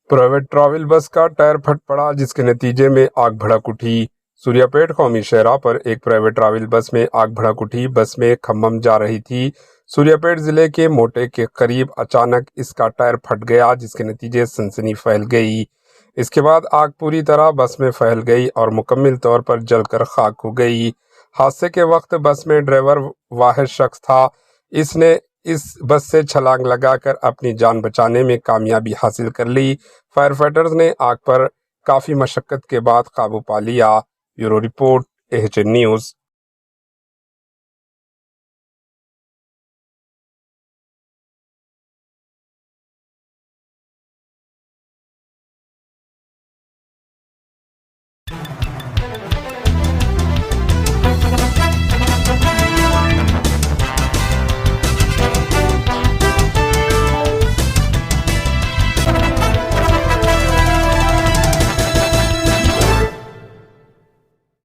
Private travel bus का tyre फट पड़ा जिसके नतीजे में आग भड़क उठी। सूर्यापेट कौमी शहरा पर एक प्राइवेट ट्रैवल बस में आग भड़क उठी। बस में खम्मम जा रही थी। सूर्यापेट जिले के मोटे के करीब अचानक इसका टायर फट गया जिसके नतीजे सनसनी फैल गई। इसके बाद आग पूरी तरह बस में फैल गई और मुकम्मल तौर पर जलकर खाक हो गई। हादसे के वक्त बस में ड्राइवर वाहिद शख्स था। इसने इस बस से छलांग लगाकर अपनी जान बचाने में कामयाबी हासिल कर ली। फायर फाइटर्स ने आग पर काफ़ी मशक्क़त के बाद काबू पा लिया। Bureau report AHN news.